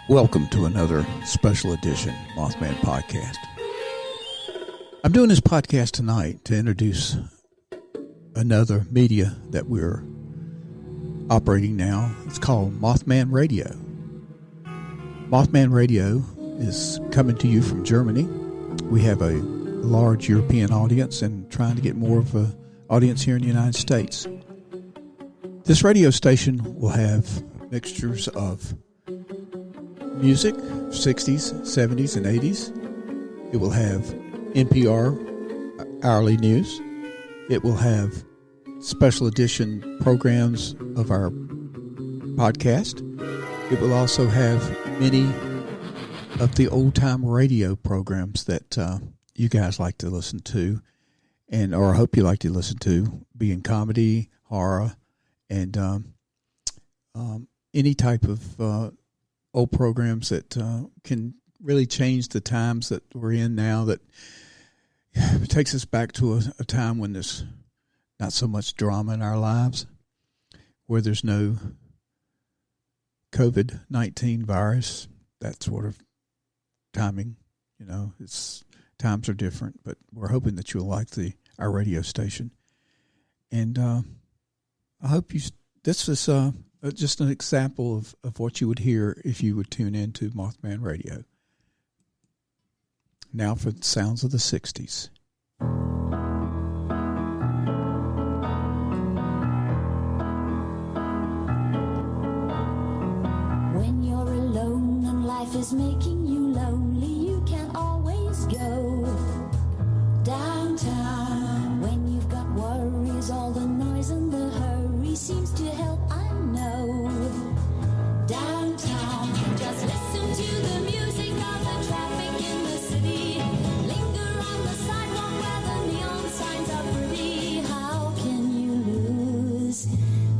Welcome to another special edition Mothman Podcast. I'm doing this podcast tonight to introduce another media that we're operating now. It's called Mothman Radio. Mothman Radio is coming to you from Germany. We have a large European audience and trying to get more of an audience here in the United States. This radio station will have mixtures of music, 60s, 70s, and 80s. It will have NPR hourly news. It will have special edition programs of our podcast. It will also have many of the old-time radio programs that you guys like to listen to, or I hope you like to listen to, being comedy, horror, and any type of old programs that can really change the times that we're in now, that takes us back to a time when there's not so much drama in our lives, where there's no COVID-19 virus, that sort of timing. You know, times are different, but we're hoping that you'll like our radio station. And I hope this is just an example of what you would hear if you would tune into Mothman Radio. Now for the sounds of the 60s. When you're alone and life is making you lonely, you can always go downtown. When you've got worries, all the noise and the hurry seems to help, I know. Downtown, just listen to the music of the traffic in the city. Linger on the sidewalk where the neon signs are pretty. How can you lose?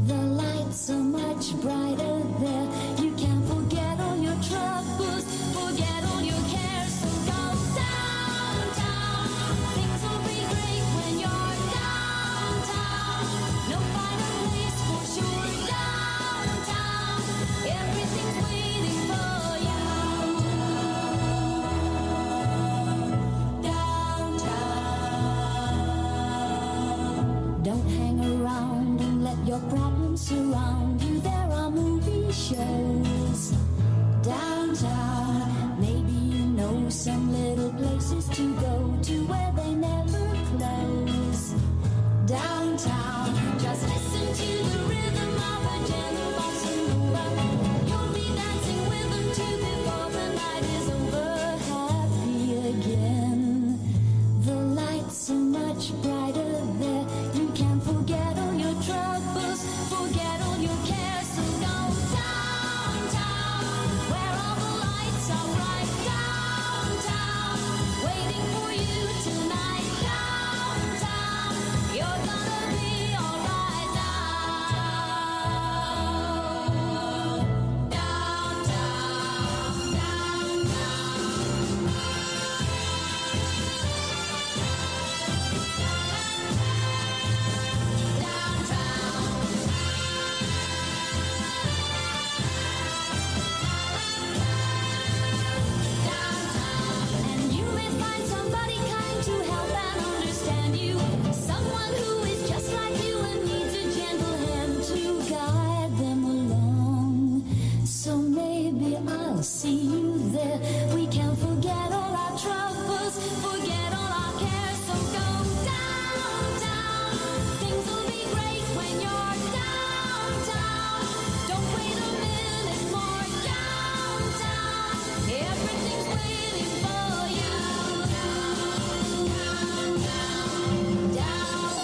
The lights so much brighter there. You can forget all your troubles, forget all your cares. So go downtown. Things will be great when you're downtown. No finer place for sure. Downtown, everything's waiting for you. Downtown. Don't hang around and let your problems surround you. There are movie shows downtown. Maybe you know some little places to go to where they never close. Downtown, just listen to the rhythm of a gentle bossa nova. You'll be dancing with them too before the night is over. Happy again. The lights so much brighter there. You can forget all your troubles, forget all your cares. So go downtown, where all the lights are bright. Downtown, waiting for you tonight. Downtown, you're gonna be alright now. Downtown, and you may find somebody kind to help and understand you. Someone who is just like you and needs a gentle hand to guide them along. So maybe I'll see you there. We can forget all our troubles, forget all our cares. So go downtown. Things will be great when you're downtown. Don't wait a minute more. Downtown, everything's waiting for you. Downtown.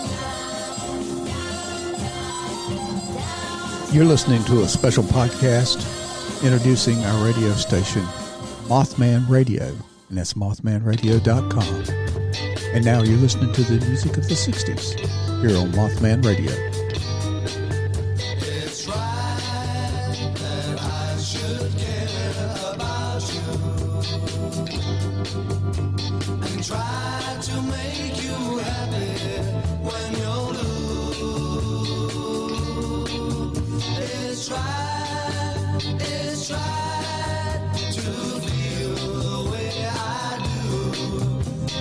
You're listening to a special podcast introducing our radio station, Mothman Radio, and that's mothmanradio.com. And now you're listening to the music of the 60s here on Mothman Radio. It's right that I should care about you and try to make you happy when you're blue. It's right to feel the way I do.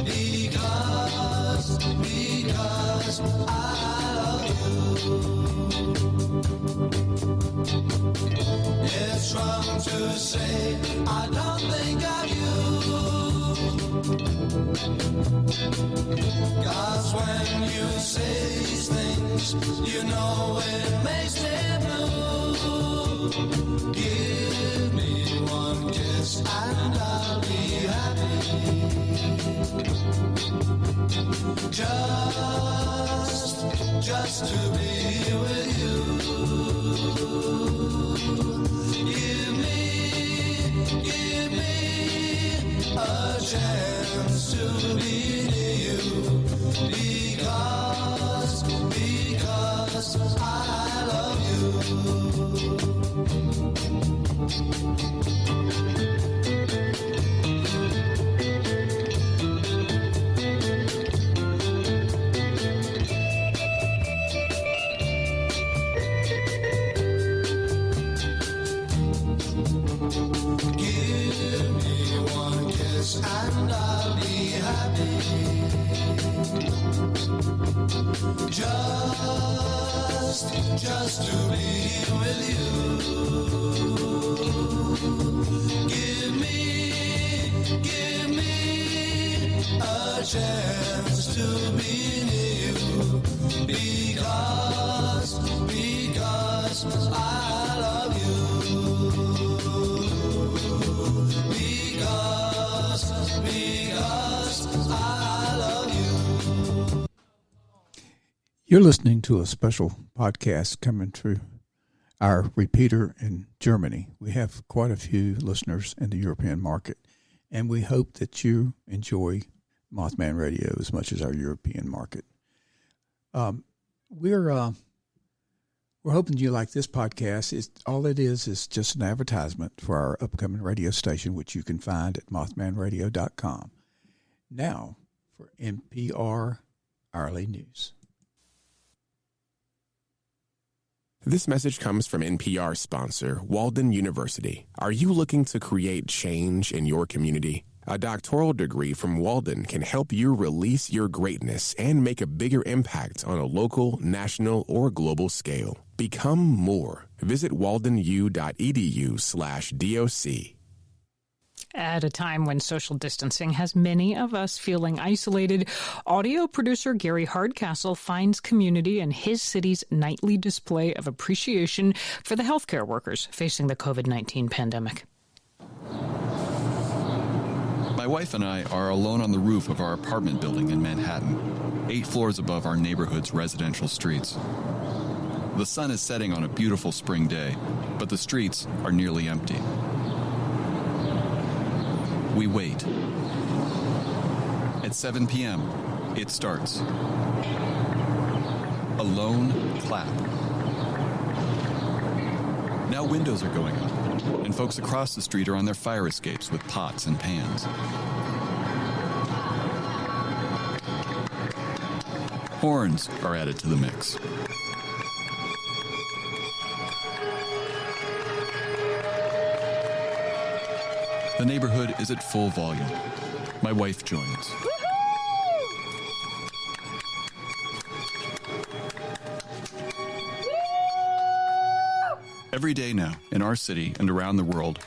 Because I love you. It's wrong to say I don't think of you. 'Cause when you say these things, you know it makes me blue. Give me one kiss and I'll be happy. Just to be with you. Give me a chance to be near you. Because I love you. Give me one kiss and I'll be happy. Just to be with you. Give me a chance to be near you. Because I love you. Because I love you. You're listening to a special podcast coming through our repeater in Germany. We have quite a few listeners in the European market, and we hope that you enjoy Mothman Radio as much as our European market. We're hoping you like this podcast. All it is just an advertisement for our upcoming radio station, which you can find at mothmanradio.com. Now for NPR Hourly News. This message comes from NPR sponsor, Walden University. Are you looking to create change in your community? A doctoral degree from Walden can help you release your greatness and make a bigger impact on a local, national, or global scale. Become more. Visit waldenu.edu/DOC. At a time when social distancing has many of us feeling isolated, audio producer Gary Hardcastle finds community in his city's nightly display of appreciation for the healthcare workers facing the COVID-19 pandemic. My wife and I are alone on the roof of our apartment building in Manhattan, 8 floors above our neighborhood's residential streets. The sun is setting on a beautiful spring day, but the streets are nearly empty. We wait. At 7 p.m., it starts. A lone clap. Now windows are going up, and folks across the street are on their fire escapes with pots and pans. Horns are added to the mix. The neighborhood is at full volume. My wife joins. Every day now, in our city and around the world,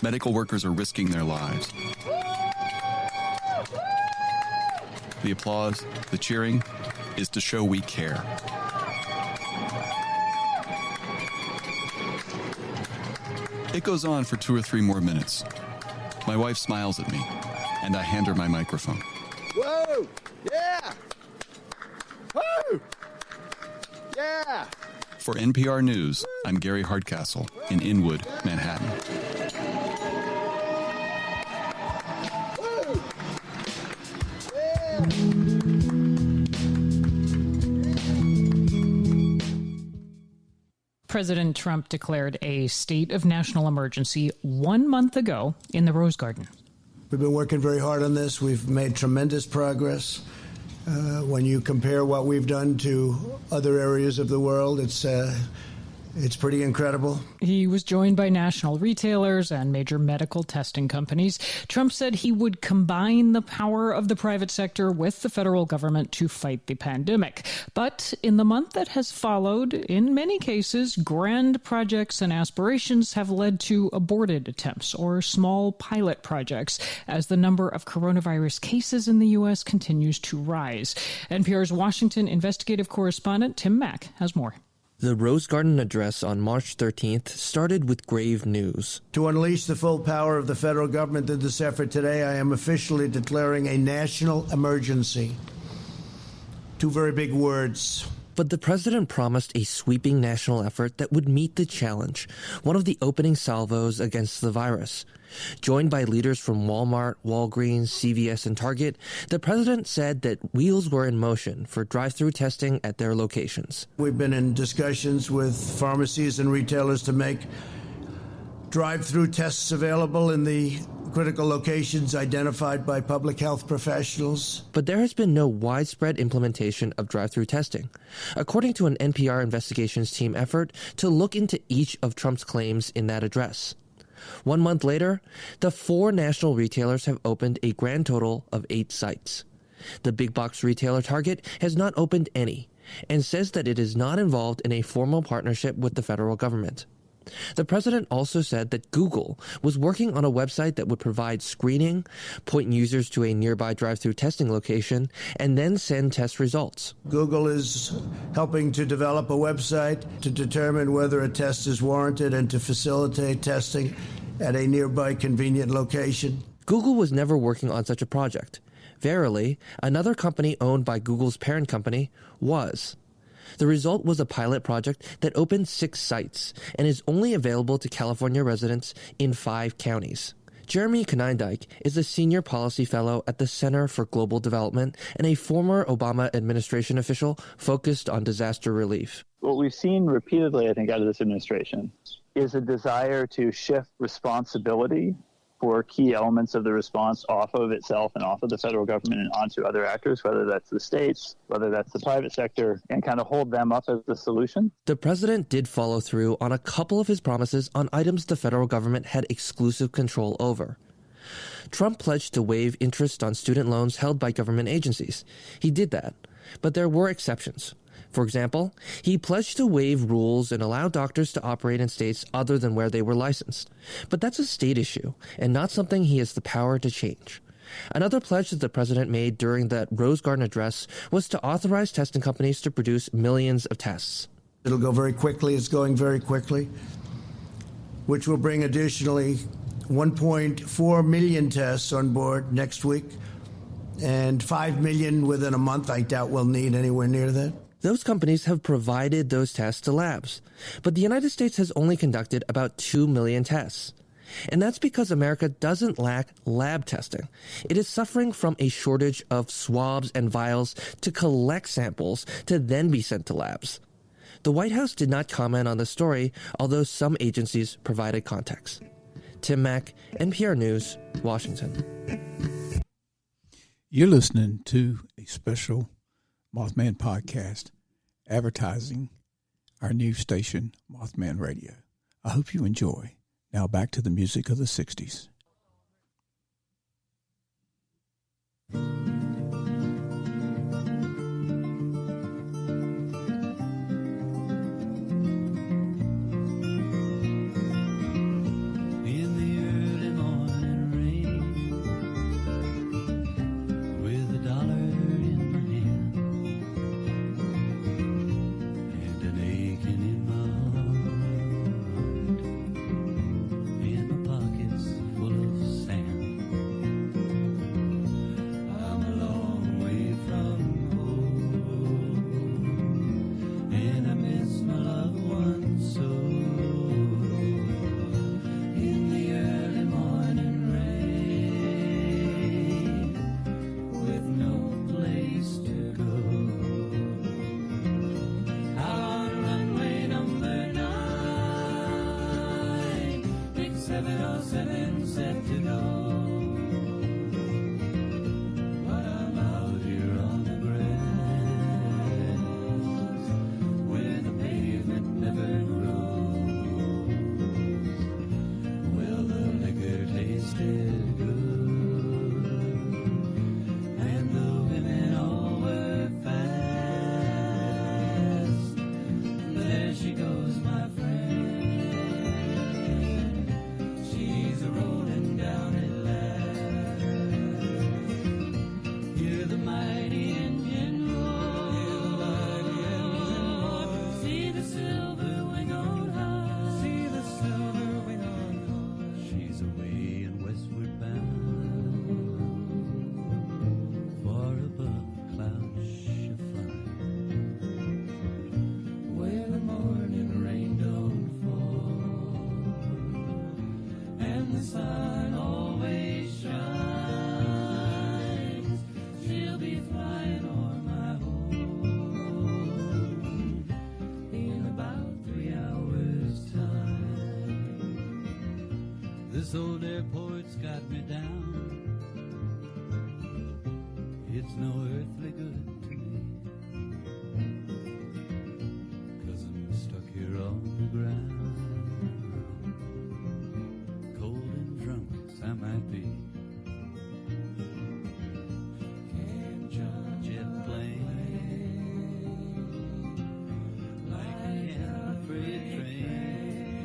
medical workers are risking their lives. The applause, the cheering, is to show we care. It goes on for 2 or 3 more minutes. My wife smiles at me, and I hand her my microphone. Whoa! Yeah! Woo! Yeah! For NPR News, I'm Gary Hardcastle in Inwood, Manhattan. Woo! President Trump declared a state of national emergency 1 month ago in the Rose Garden. We've been working very hard on this. We've made tremendous progress. When you compare what we've done to other areas of the world, it's It's pretty incredible. He was joined by national retailers and major medical testing companies. Trump said he would combine the power of the private sector with the federal government to fight the pandemic. But in the month that has followed, in many cases, grand projects and aspirations have led to aborted attempts or small pilot projects as the number of coronavirus cases in the U.S. continues to rise. NPR's Washington investigative correspondent Tim Mack has more. The Rose Garden address on March 13th started with grave news. To unleash the full power of the federal government in this effort today, I am officially declaring a national emergency. Two very big words. But the president promised a sweeping national effort that would meet the challenge, one of the opening salvos against the virus. Joined by leaders from Walmart, Walgreens, CVS, and Target, the president said that wheels were in motion for drive-through testing at their locations. We've been in discussions with pharmacies and retailers to make drive-through tests available in the critical locations identified by public health professionals. But there has been no widespread implementation of drive-through testing, according to an NPR investigations team effort to look into each of Trump's claims in that address. 1 month later, the 4 national retailers have opened a grand total of 8 sites. The big box retailer Target has not opened any and says that it is not involved in a formal partnership with the federal government. The president also said that Google was working on a website that would provide screening, point users to a nearby drive-through testing location, and then send test results. Google is helping to develop a website to determine whether a test is warranted and to facilitate testing at a nearby convenient location. Google was never working on such a project. Verily, another company owned by Google's parent company was. The result was a pilot project that opened 6 sites and is only available to California residents in 5 counties. Jeremy Konyndyk is a senior policy fellow at the Center for Global Development and a former Obama administration official focused on disaster relief. What we've seen repeatedly, I think, out of this administration is a desire to shift responsibility for key elements of the response off of itself and off of the federal government and onto other actors, whether that's the states, whether that's the private sector, and kind of hold them up as the solution. The president did follow through on a couple of his promises on items the federal government had exclusive control over. Trump pledged to waive interest on student loans held by government agencies. He did that, but there were exceptions. For example, he pledged to waive rules and allow doctors to operate in states other than where they were licensed. But that's a state issue and not something he has the power to change. Another pledge that the president made during that Rose Garden address was to authorize testing companies to produce millions of tests. It'll go very quickly. It's going very quickly, which will bring additionally 1.4 million tests on board next week and 5 million within a month. I doubt we'll need anywhere near that. Those companies have provided those tests to labs, but the United States has only conducted about 2 million tests. And that's because America doesn't lack lab testing. It is suffering from a shortage of swabs and vials to collect samples to then be sent to labs. The White House did not comment on the story, although some agencies provided context. Tim Mack, NPR News, Washington. You're listening to a special Mothman podcast advertising our new station, Mothman Radio. I hope you enjoy. Now back to the music of the 60s. Never grows. when the sun always shines. She'll be flying o'er my home in about 3 hours' time. This old airport's got me down. It's no earthly good to me, 'cause I'm stuck here on the ground. Cold and drunk as I might be. Can't judge it plain, like an freight train.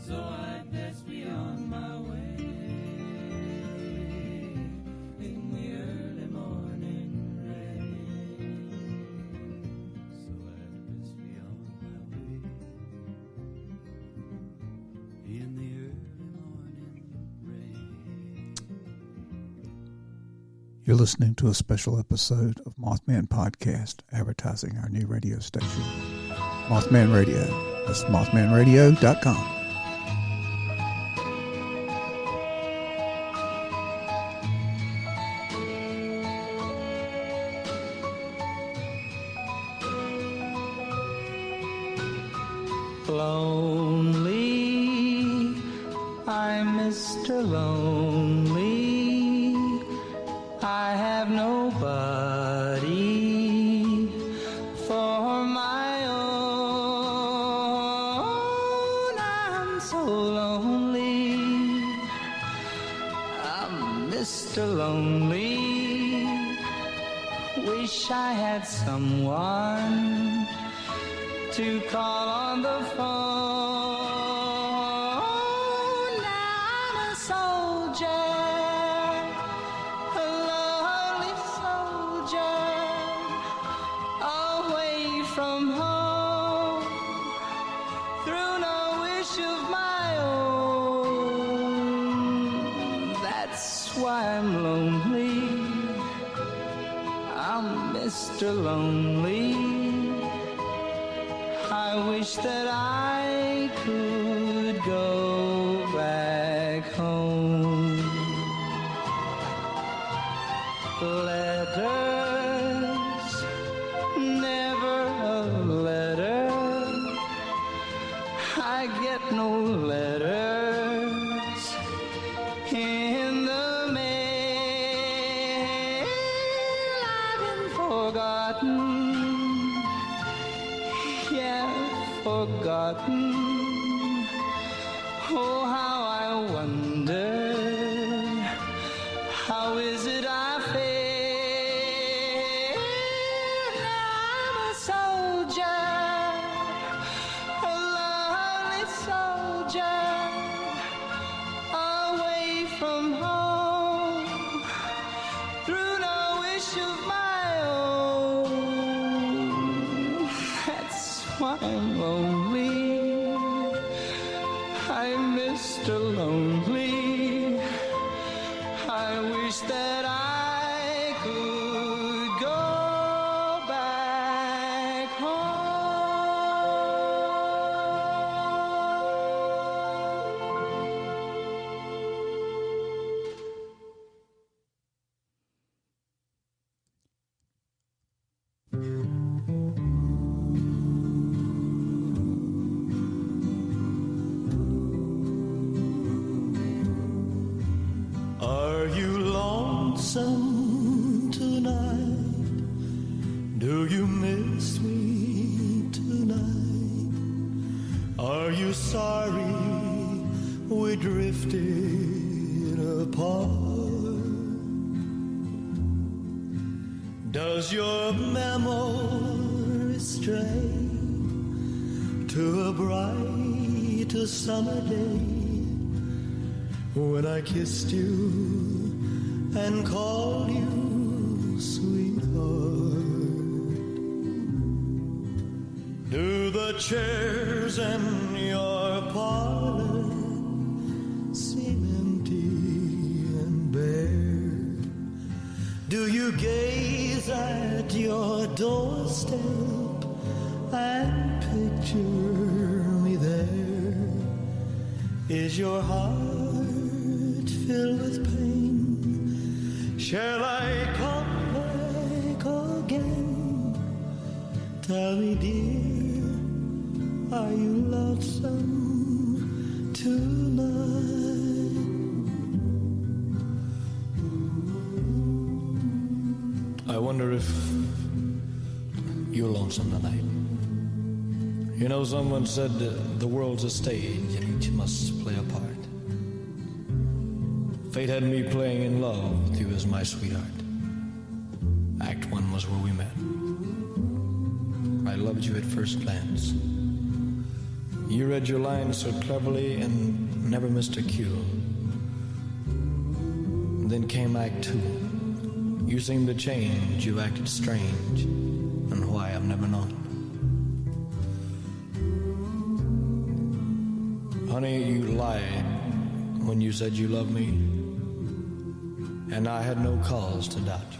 So I'd best be on my way in the early morning rain. So I'd best be on my way in the early morning rain. You're listening to a special episode of Mothman Podcast, advertising our new radio station, Mothman Radio. That's mothmanradio.com. Lonely, I'm Mr. Lonely. I have nobody for my own. I'm so lonely. I'm Mr. Lonely. Wish I had someone to call on the phone. I'm a soldier, a lonely soldier, away from home, through no wish of my own. That's why I'm lonely. I'm Mr. Lonely. I wish that I could go back home. Letters, never a letter. I get no letters in the mail. I've been forgotten. Yeah, forgotten. Oh, how I wonder, how is it I feel? I'm a soldier, a lonely soldier, away from home, through no wish of my own. That's why I'm lonely. I'm Mr. Lonely. I wish that I could go back Are you lonesome tonight? Do you miss me tonight? Are you sorry we drifted apart? Does your memory stray to a bright summer day when I kissed you and called you sweetheart? Do the chairs in your parlor seem empty and bare? Do you gaze at your doorstep and picture me there? Is your heart filled with pain? Shall I come back again? Tell me, dear, are you lonesome tonight? I wonder if you're lonesome tonight. You know, someone said the world's a stage and each must play a part. Fate had me playing in love with you as my sweetheart. Act 1 was where we met. I loved you at first glance. You read your lines so cleverly and never missed a cue. Then came Act 2. You seemed to change, you acted strange, and why I've never known. Honey, you lied when you said you loved me, and I had no cause to doubt you.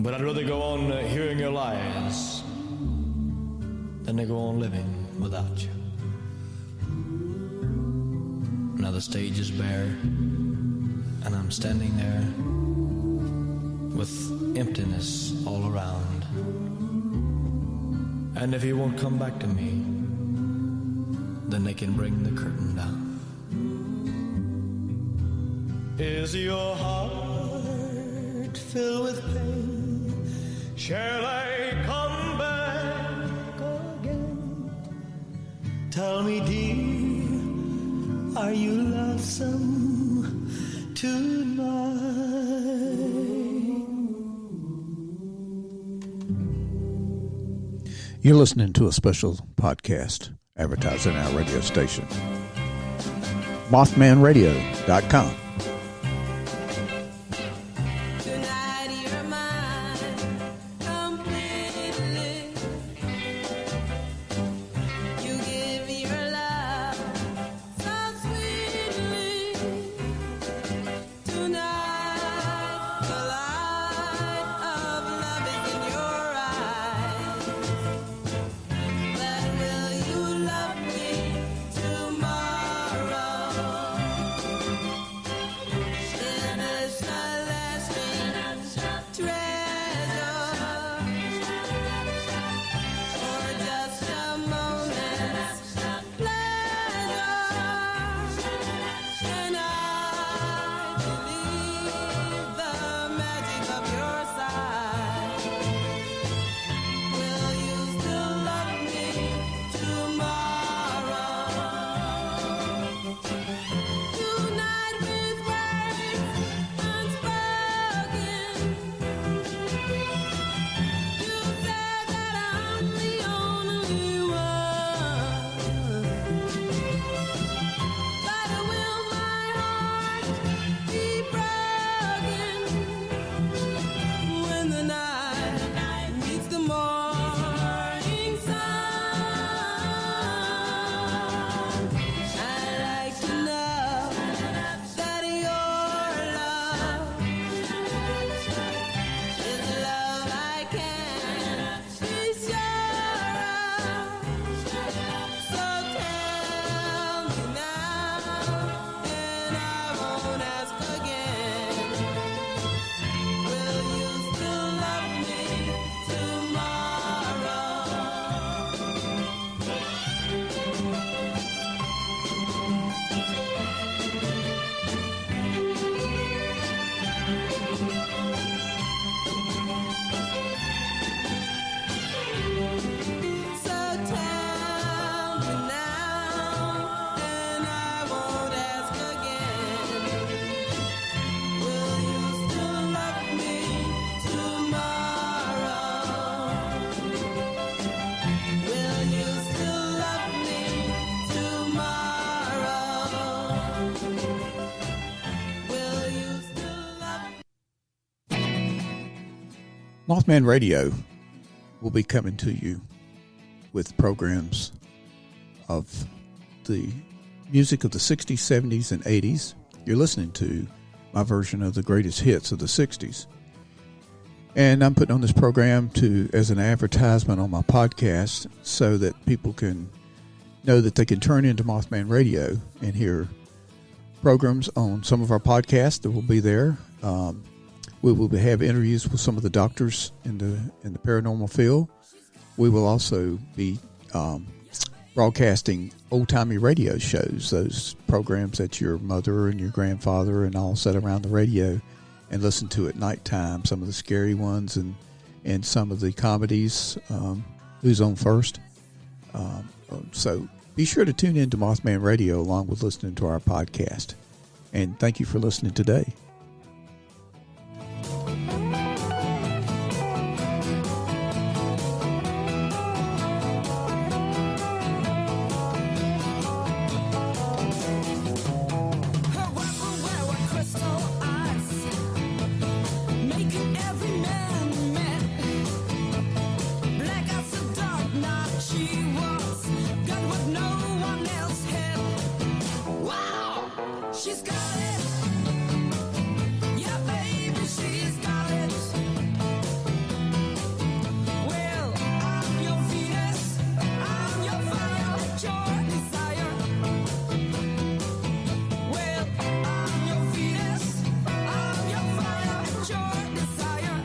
But I'd rather go on hearing your lies than to go on living without you. Now the stage is bare, and I'm standing there with emptiness all around. And if he won't come back to me, then they can bring the curtain down. Is your heart filled with pain? Shall I come back again? Tell me, dear, are you lonesome tonight? You're listening to a special podcast advertising our radio station. MothmanRadio.com. Tonight you're mine completely. You give your love so sweetly. Tonight the light of love is in your eyes. But will you love me tomorrow? Is this a lasting treasure, or just a moment's pleasure? And I believe the magic of your sight. Will you still love me tomorrow? Tonight with words unspoken, you said that I'm the only one. But will my heart be broken when the night meets the morning sun? I'd like to know that your love is love I can be sure of. So tell me now, and I won't ask again. Will you still love me tomorrow? So tell me now, and I won't ask again. Will you still love me tomorrow? Will you still love me tomorrow? Will you still love me? Mothman Radio will be coming to you with programs of the music of the 60s, 70s, and 80s. You're listening to my version of the greatest hits of the 60s. And I'm putting on this program as an advertisement on my podcast so that people can know that they can turn into Mothman Radio and hear programs on some of our podcasts that will be there. We will have interviews with some of the doctors in the paranormal field. We will also be broadcasting old-timey radio shows, those programs that your mother and your grandfather and all sat around the radio and listened to at nighttime, some of the scary ones and some of the comedies, Who's On First. So be sure to tune in to Mothman Radio along with listening to our podcast. And thank you for listening today. She's got it. Yeah, baby, she's got it. Well, I'm your Venus. I'm your fire, your desire. Well, I'm your Venus. I'm your fire, your desire.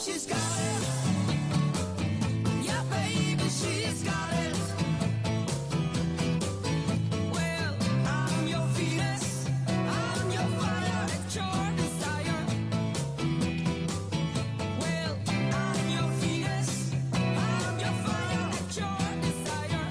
She's got it. Yeah, baby, she's got it. Well, I'm your Venus. I'm your fire, your desire. Well, I'm your Venus. I'm your fire, your desire.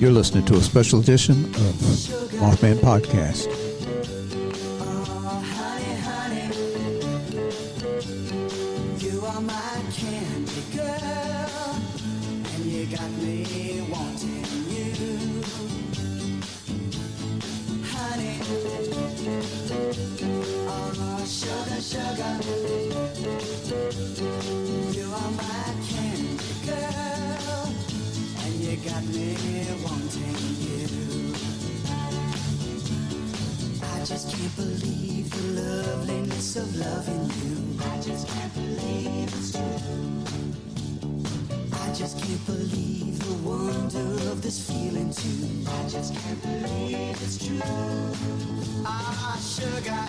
You're listening to a special edition of Mothman Podcast. Honey, honey, you are my candy girl, and you got me wanting you. Honey, oh, sugar, sugar, you are my candy girl, and you got me wanting you. I just can't believe the loveliness of loving you. I just can't believe it's true. I just can't believe the wonder of this feeling too. I just can't believe it's true. Ah, sugar.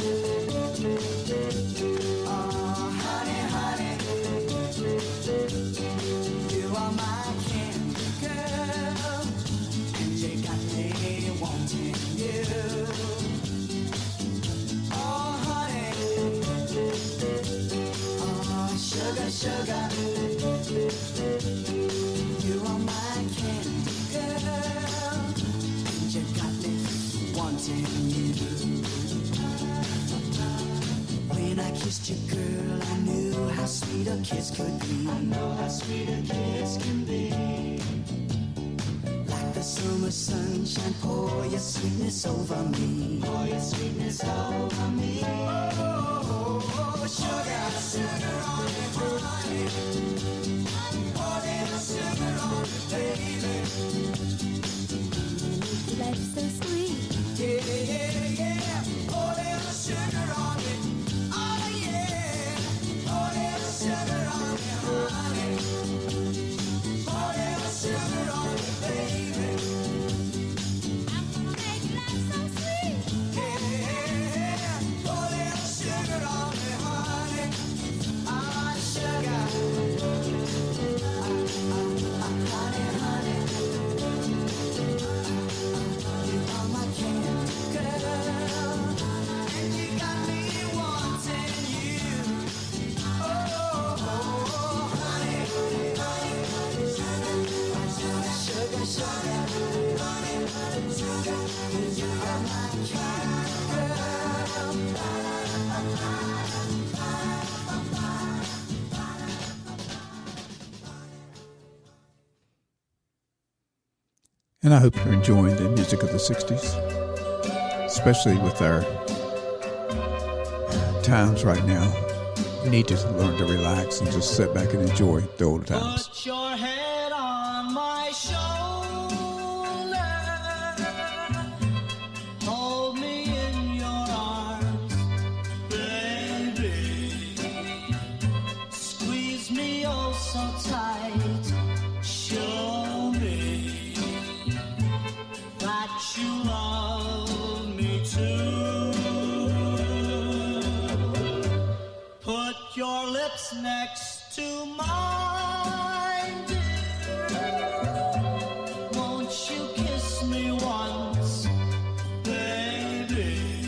Oh, honey, honey. You are my candy girl, and you got me wanting you. Oh, honey. Oh, sugar, sugar. You are my candy girl, and you got me wanting you. When I kissed you, girl, I knew how sweet a kiss could be. I know how sweet a kiss can be. Like the summer sunshine, pour your sweetness over me. Pour your sweetness over me. Oh, sugar, sugar on me, honey. Pour little sugar on me, baby. Life's so sweet. Yeah, yeah, yeah. Pour little sugar on me. Oh, yeah. Pour little sugar on me, honey. Pour little sugar on me, baby. I'm gonna make life so sweet. Yeah, pour little sugar on me, honey. And I hope you're enjoying the music of the 60s, especially with our times right now. We need to learn to relax and just sit back and enjoy the old times. Put your head on my shoulder. Hold me in your arms, baby. Squeeze me oh so tight. Show me that you love me too. Put your lips next to mine, dear. Won't you kiss me once, baby?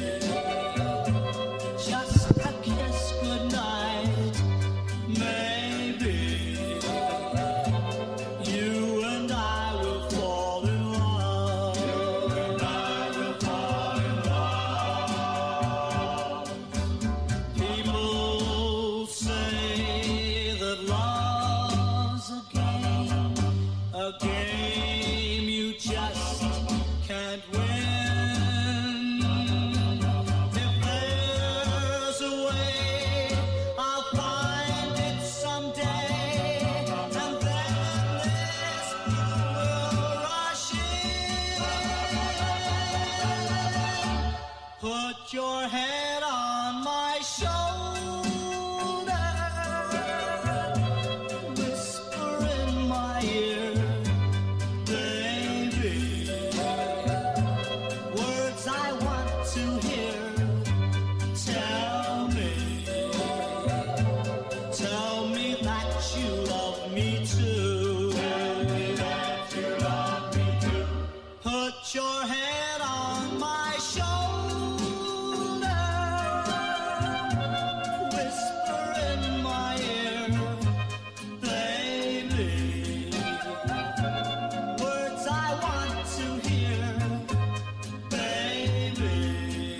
Just a kiss goodnight, maybe. You and I will fall in love. You and I will fall in love. People say that love's a game you just can't win. If there's a way, I'll find it someday, and then this will rush in. Put your head on my shoulder, whisper in my ear, baby, words I want to hear. Tell me that you love me too. Tell me that you love me too. Put your head on my shoulder, whisper in my ear, baby, words I want to hear, baby.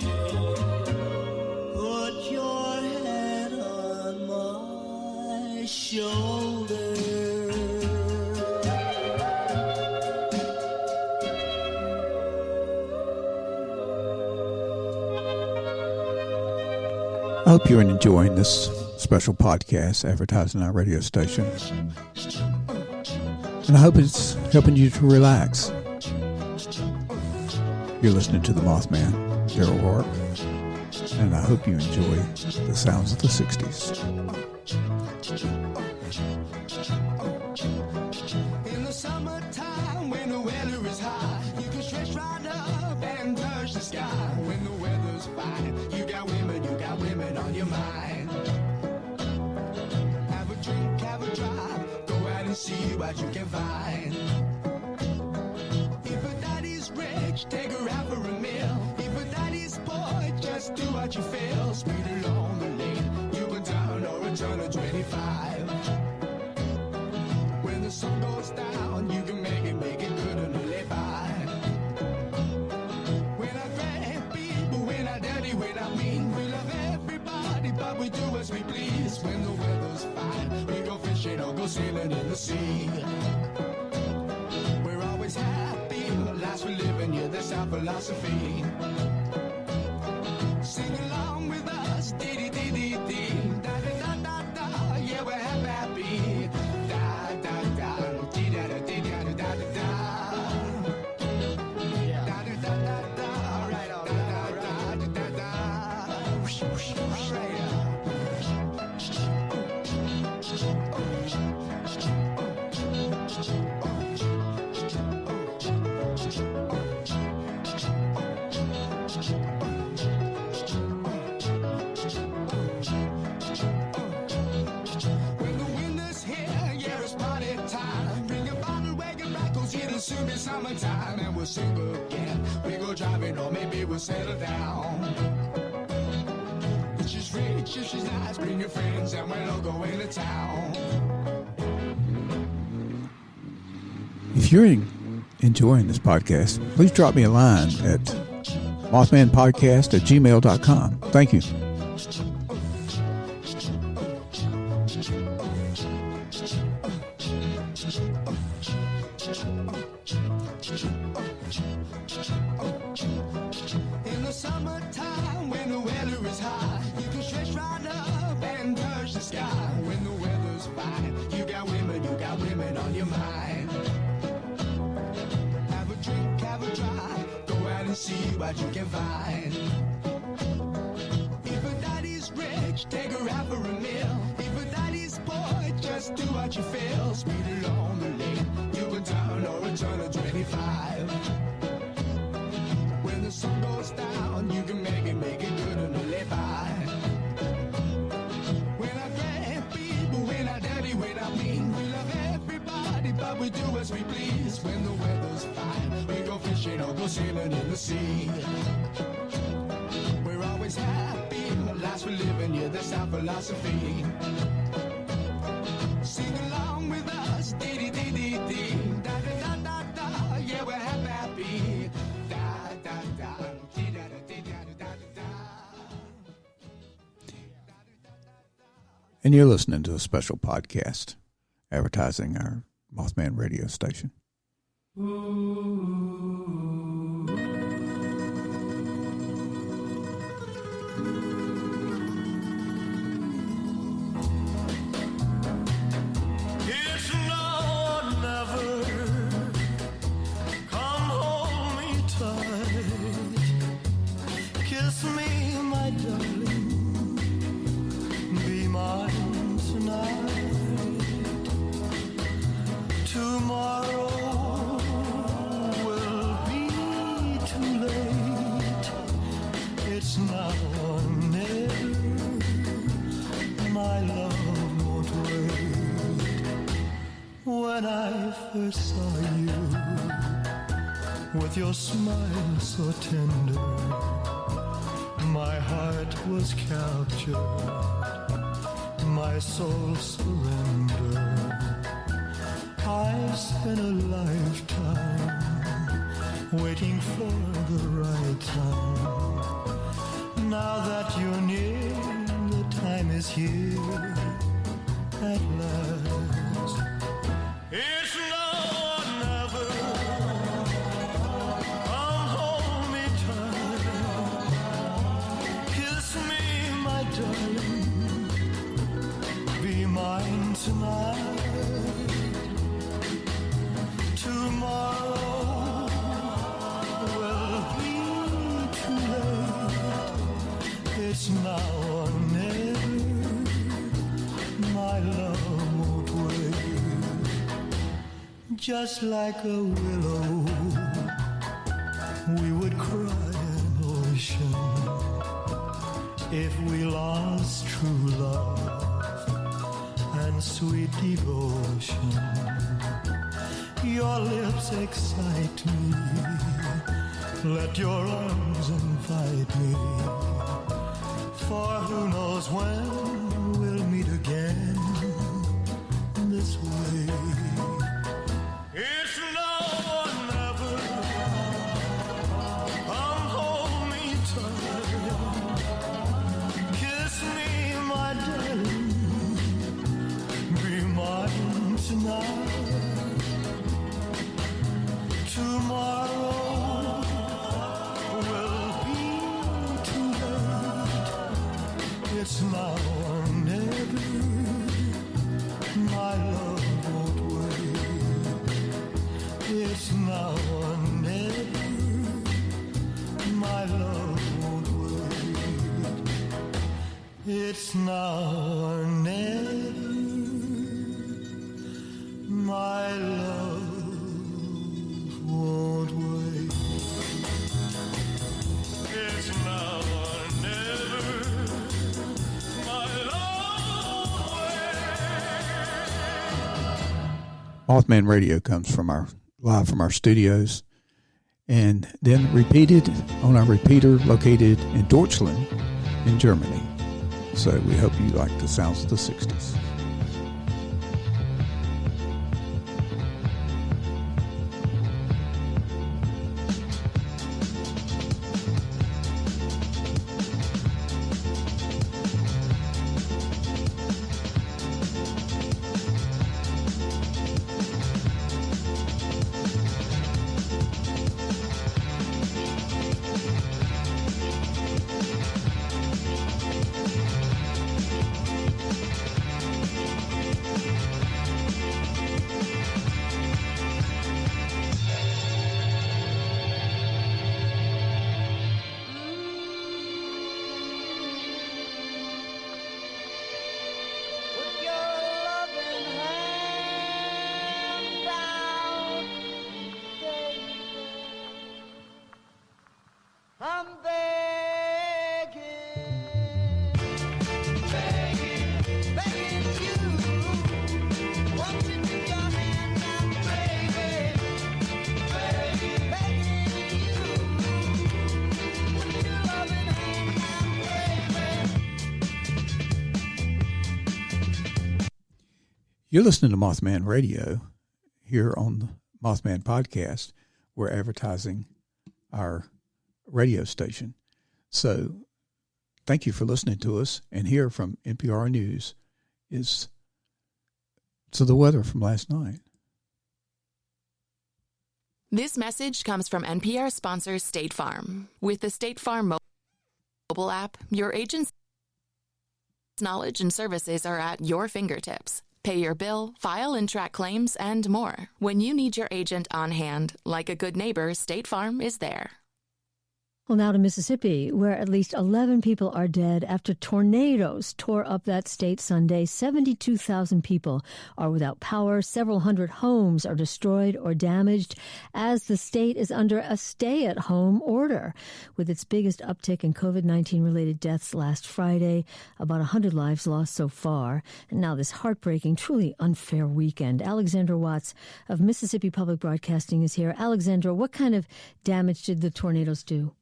Put your head on my shoulder. I hope you're enjoying this special podcast advertising our radio station. And I hope it's helping you to relax. You're listening to the Mothman, Daryl Rourke, and I hope you enjoy the sounds of the 60s. In the summertime, when the weather is high, you can stretch right up and touch the sky. When the weather's fine, you got women on your mind. Have a drink, have a drive, go out and see what you can find. If a daddy's rich, take her out for a meal. If a daddy's poor, just do what you feel. Speed along the lane, you go down or a turn of 25. When the sun goes down, you can make it good and live by. When I grab people, when I dirty, when I mean, we love everybody, but we do as we please. When the weather's fine, we go fishing or go sailing in the sea. We're always happy, the lives we live in, yeah, that's our philosophy. Sing along with us, dee dee dee dee dee, da da da da da, yeah, we're happy. Da da da, dee da da dee da da da da da. Da da da da da, all right, all right, da da da da. Whoosh, whoosh, whoosh, all right. When the winter's here, yeah, it's party time. Bring a bottle, wagon back, 'cause it'll soon be summertime. And we'll sing again. We go driving, or maybe we'll settle down. If she's rich, if she's nice, bring your friends, and we'll all go into town. If you're enjoying this podcast, please drop me a line at mothmanpodcast@gmail.com. Thank you. sky when the weather's fine. You got women on your mind. Have a drink, have a drive, go out and see what you can find. If a daddy's rich, take her out for a meal. If a daddy's poor, just do what you feel. Speed along the lane, you can turn or a turn of 25. When the sun goes down, you can make it good and live by. When I grab people, when I dirty, when I mean, we love everybody, but we do as we please. When the weather's fine, we go fishing or go sailing in the sea. We're always happy, the lives we're living, yeah, that's our philosophy. Sing along with us, dee-dee-dee-dee-dee, da-da-da-da-da, yeah, we're happy, da-da-da, dee-da-da-dee-da-da-da-da. And you're listening to a special podcast advertising our Mothman radio station. It's now or never. Come hold me tight. Kiss me, my darling. Be mine tonight. Tomorrow will be too late. It's now or never. My love won't wait. When I first saw you, with your smile so tender, my heart was captured, my soul surrendered. I spent a lifetime waiting for the right time. Now that you're near, the time is here at last. It's now or never. Come hold me tight. Kiss me, my darling. Be mine tonight. Tomorrow will be too late. It's now or never. My love won't wait. Just like a willow, we would cry an ocean if we lost true love and sweet devotion. Your lips excite me, let your arms invite me, for who knows when we'll meet again this way. It's now or never. Come hold me tight. Kiss me, my darling. Be mine tonight. Tomorrow will be too late. It's now or never. My love won't wait. It's now or never. My love won't wait. It's now or never. My love won't wait. It's now or never. My love won't wait. Mothman Radio comes from live from our studios, and then repeated on our repeater located in Deutschland, in Germany. So we hope you like the sounds of the 60s. You're listening to Mothman Radio here on the Mothman Podcast. We're advertising our radio station. So thank you for listening to us. And here from NPR News is the weather from last night. This message comes from NPR sponsor State Farm. With the State Farm mobile app, your agent's knowledge and services are at your fingertips. Pay your bill, file and track claims, and more. When you need your agent on hand, like a good neighbor, State Farm is there. Well, now to Mississippi, where at least 11 people are dead after tornadoes tore up that state Sunday. 72,000 people are without power. Several hundred homes are destroyed or damaged as the state is under a stay-at-home order. With its biggest uptick in COVID-19 related deaths last Friday, about 100 lives lost so far. And now this heartbreaking, truly unfair weekend. Alexandra Watts of Mississippi Public Broadcasting is here. Alexandra, what kind of damage did the tornadoes do?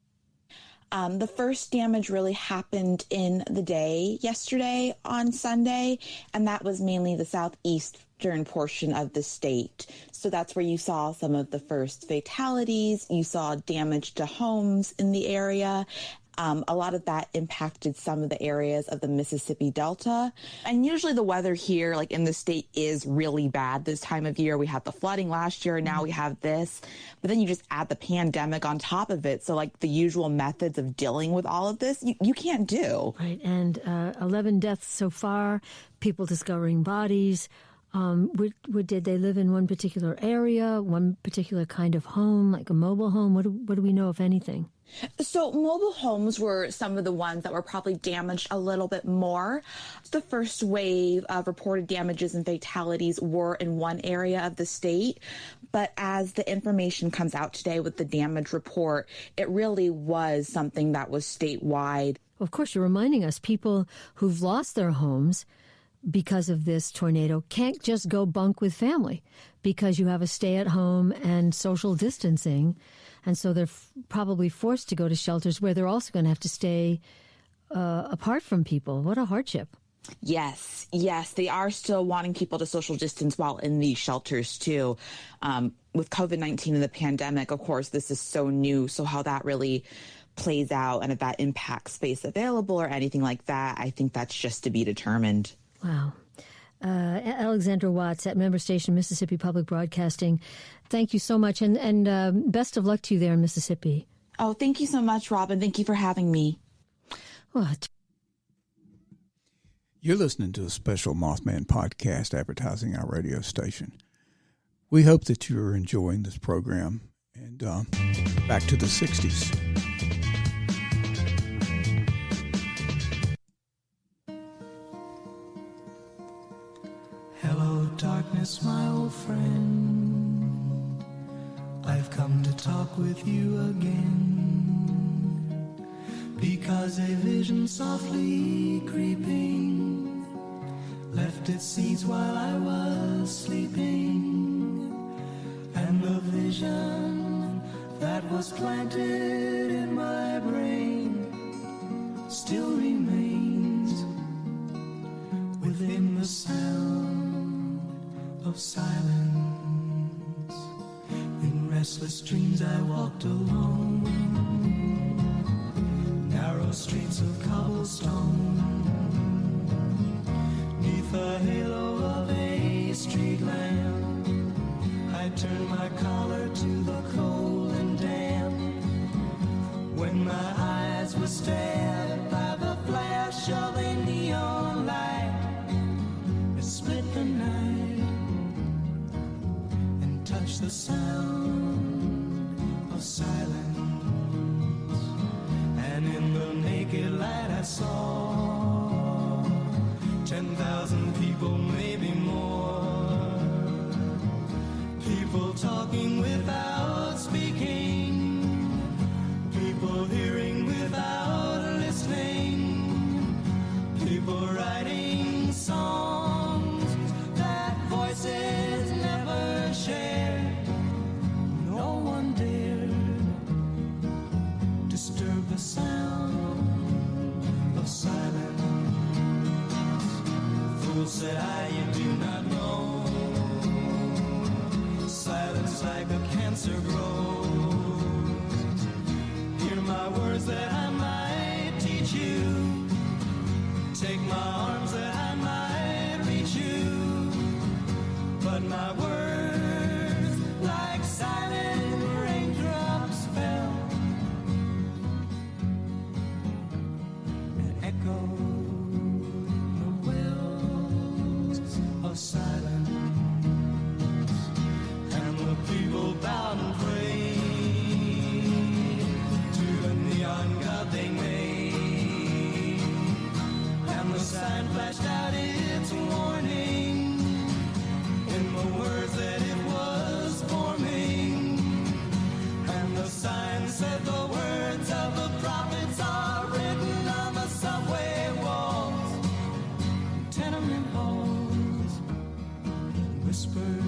The first damage really happened in the day yesterday on Sunday, and that was mainly the southeastern portion of the state. So that's where you saw some of the first fatalities. You saw damage to homes in the area. A lot of that impacted some of the areas of the Mississippi Delta. And usually the weather here, like in the state, is really bad this time of year. We had the flooding last year, and now we have this. But then you just add the pandemic on top of it. So like the usual methods of dealing with all of this, you can't do. Right. And 11 deaths so far, people discovering bodies. Did they live in one particular area, one particular kind of home, like a mobile home? What do we know, if anything? So mobile homes were some of the ones that were probably damaged a little bit more. The first wave of reported damages and fatalities were in one area of the state. But as the information comes out today with the damage report, it really was something that was statewide. Of course, you're reminding us people who've lost their homes because of this tornado can't just go bunk with family because you have a stay-at-home and social distancing. And so they're probably forced to go to shelters where they're also going to have to stay apart from people. What a hardship. Yes, they are still wanting people to social distance while in these shelters, too. With COVID-19 and the pandemic, of course, this is so new. So how that really plays out and if that impacts space available or anything like that, I think that's just to be determined. Wow. Alexandra Watts at member station Mississippi Public Broadcasting. Thank you so much, and best of luck to you there in Mississippi. Oh, thank you so much, Robin. Thank you for having me. What? You're listening to a special Mothman podcast advertising our radio station. We hope that you're enjoying this program. And back to the 60s. Hello, darkness, my old friend. I've come to talk with you again. Because a vision softly creeping left its seeds while I was sleeping. And the vision that was planted in my brain still remains within the sound of silence. In restless dreams I walked alone, narrow streets of cobblestone, neath the halo of a street lamp. I turned my collar to the cold and damp. When my eyes were stabbed by the flash of a neon light, it split the night and touched the sound of silence. And in the naked light I saw 10,000 people, maybe more. People talking without speaking, people hearing without listening, people writing songs that voices never shared. No one dared disturb the sound of silence. Fool, said I, you do not know cancer grows. Hear my words that I might teach you. Take my arms that I might reach you. But my words, like silent raindrops, fell and echoed the wells of silence. And the people bowed and prayed to the neon god they made. And the sign flashed out its warning in the words that it was forming. And the sign said the words of the prophets are written on the subway walls, tenement halls, whispered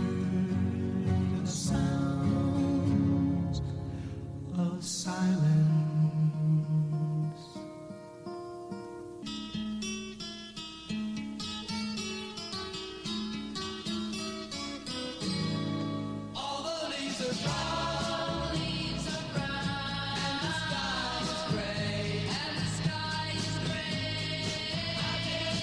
the sounds of silence. All the leaves are brown, and the sky is gray, I've been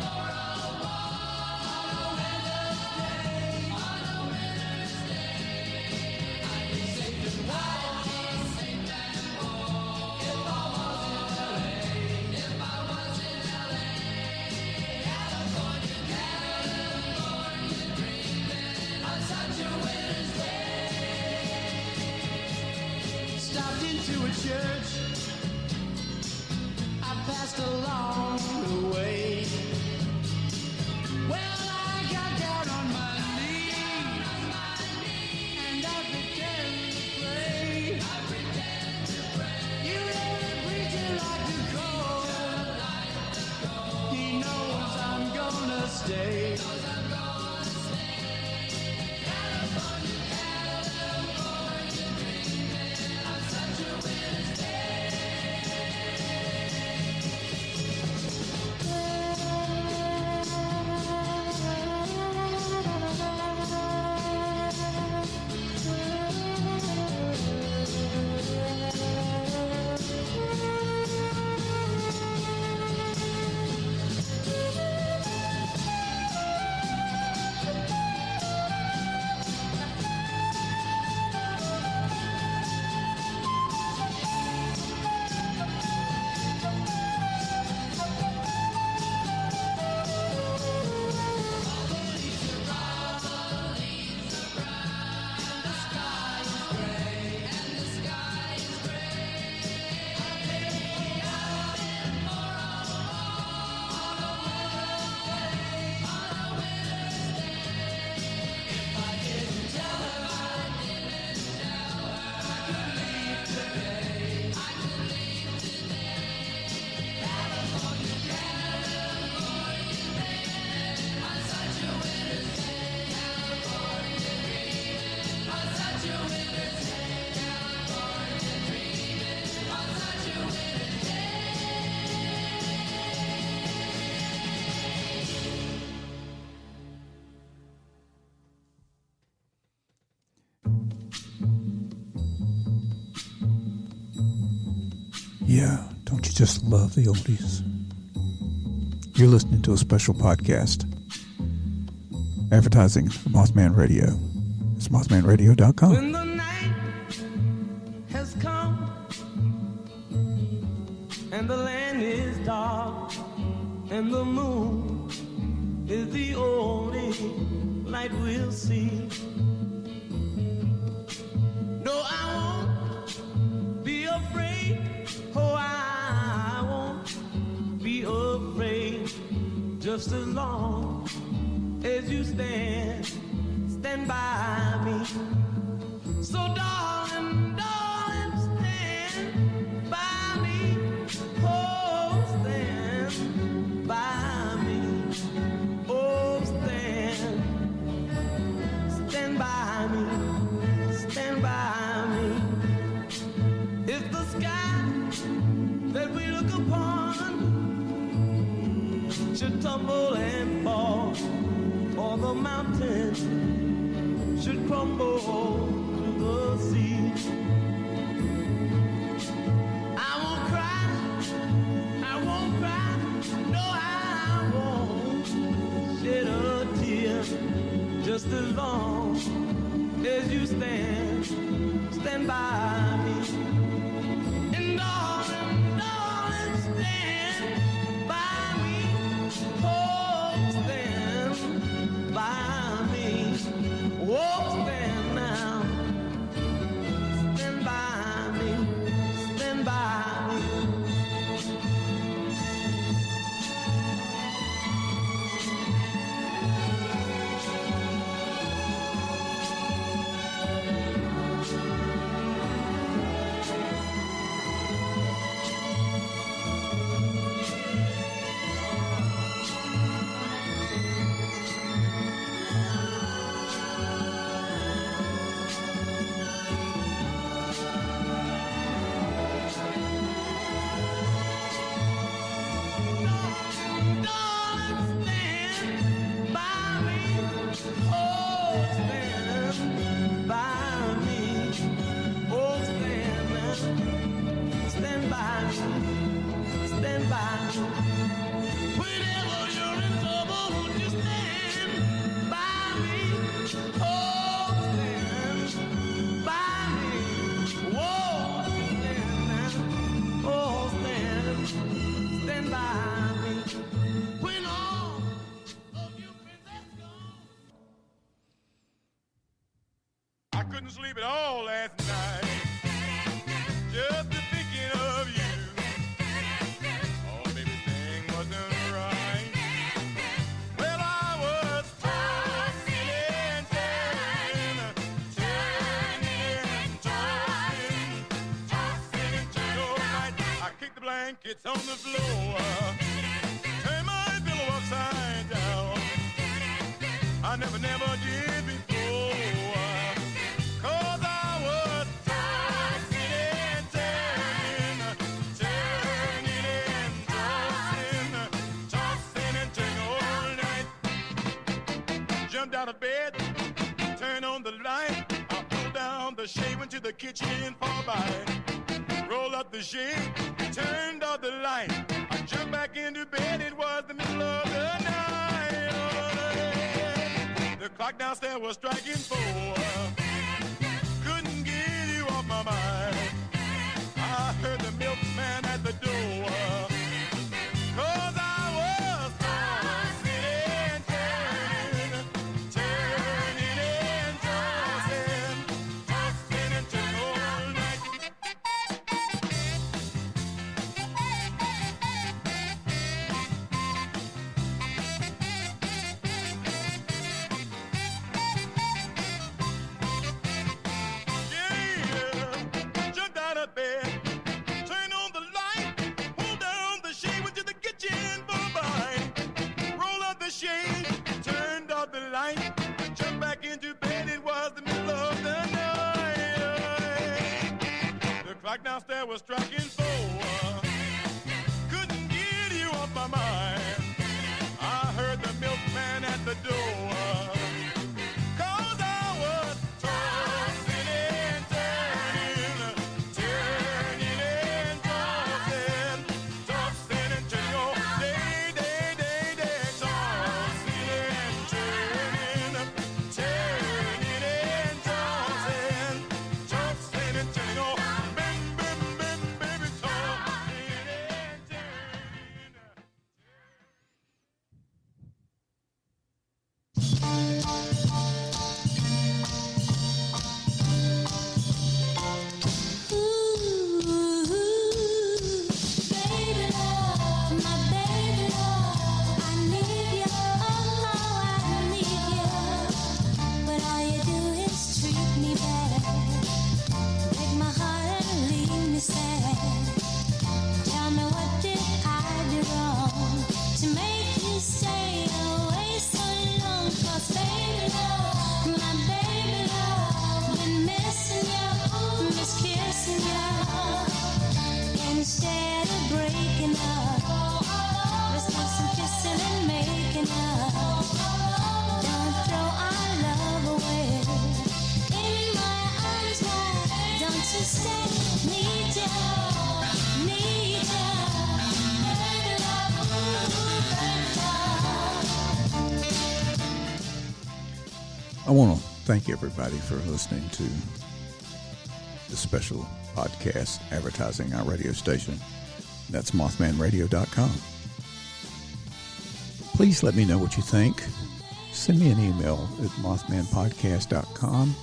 for a walk on a winter's day. I'd be safe and warm if I was in LA. California dreaming on such a winter's day. Stopped into a church I passed along the way. Well, I got down on my knees and I pretended to pray. You know the preacher like to go. He knows I'm gonna stay. Yeah, don't you just love the oldies? You're listening to a special podcast. Advertising for Mothman Radio. It's mothmanradio.com. When the night has come and the land is dark and the moon is the only light we'll see. No, I won't be afraid. Oh, I won't be afraid. Just as long as you stand by me. So darling, darling, stand by me. Oh, stand by me. Oh, stand by me. Stand by me. If the sky that we look upon should tumble and fall, or the mountains should crumble to the sea. I won't cry, no I won't shed a tear, just as long as you stand by me. And darling, stand by me, oh, stand by me, oh, stand now, stand by me, stand by me. Couldn't sleep at all last night, just thinking of you. Oh, baby, thing wasn't right. Well, I was tossing and turning all night. I kicked the blankets on the floor, turned my pillow upside down. I never did before. Out of bed, turn on the light, I pull down the shade, went to the kitchen for a bite, roll up the shade, turned off the light, I jumped back into bed, it was the middle of the night. The clock downstairs was striking 4, couldn't get you off my mind. I heard the milkman at the door, 'cause I was tossing and turning and turning all night. Yeah, jumped out of bed, turned on the light, pulled down the shade, went to the kitchen for a bite, rolled up the shade, turned off the light, jumped back into bed, it was the middle of the night. The clock downstairs was striking 4, couldn't get you off my mind. I heard the milkman at the door, 'cause I was tossing and turning and tossing and turning all day, tossing and turning and tossing and turning all, baby, tossing and turning. I want to thank everybody for listening to the special podcast advertising our radio station. That's MothmanRadio.com. Please let me know what you think. Send me an email at MothmanPodcast.com.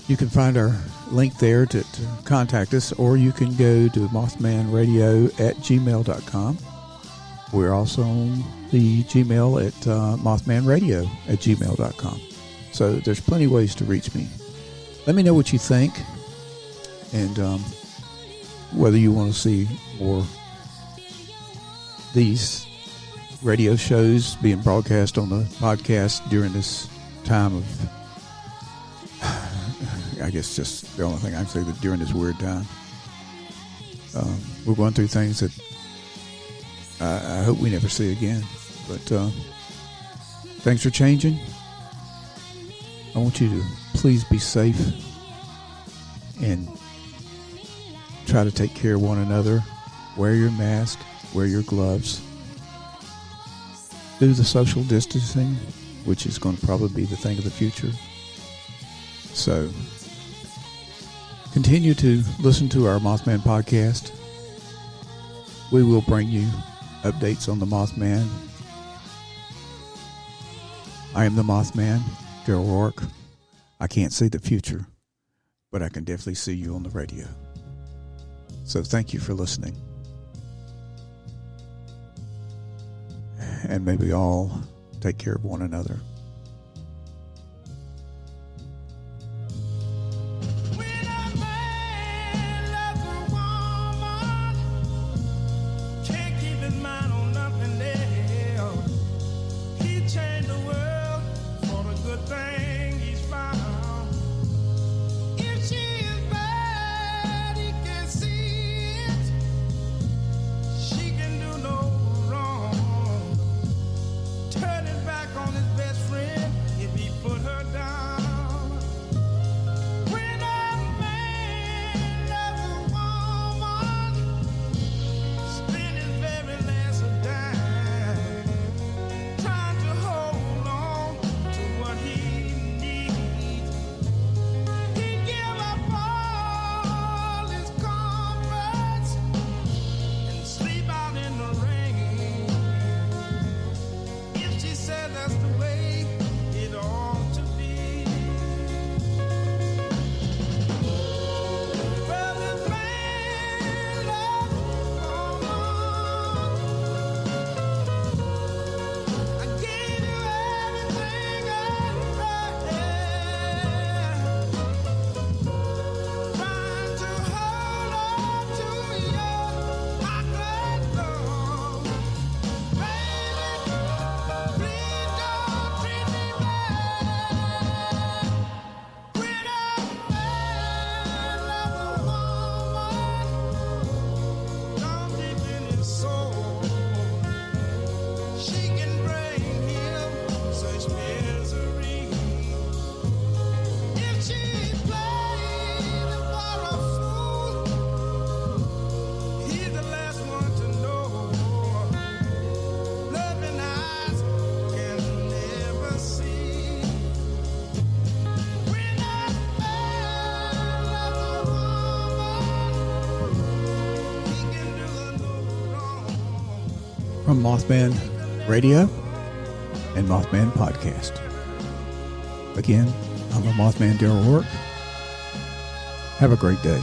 You can find our link there to contact us, or you can go to MothmanRadio@gmail.com. We're also on the Gmail at MothmanRadio@gmail.com. So there's plenty of ways to reach me. Let me know what you think, and whether you want to see more these radio shows being broadcast on the podcast during this time of, I guess just the only thing I can say, that during this weird time. We're going through things that I hope we never see again. But things are changing. I want you to please be safe and try to take care of one another. Wear your mask. Wear your gloves. Do the social distancing, which is going to probably be the thing of the future. So continue to listen to our Mothman podcast. We will bring you updates on the Mothman. I am the Mothman, Daryl Rourke. I can't see the future, but I can definitely see you on the radio. So thank you for listening. And may we all take care of one another. From Mothman Radio and Mothman Podcast. Again, I'm the Mothman Daryl Rourke. Have a great day.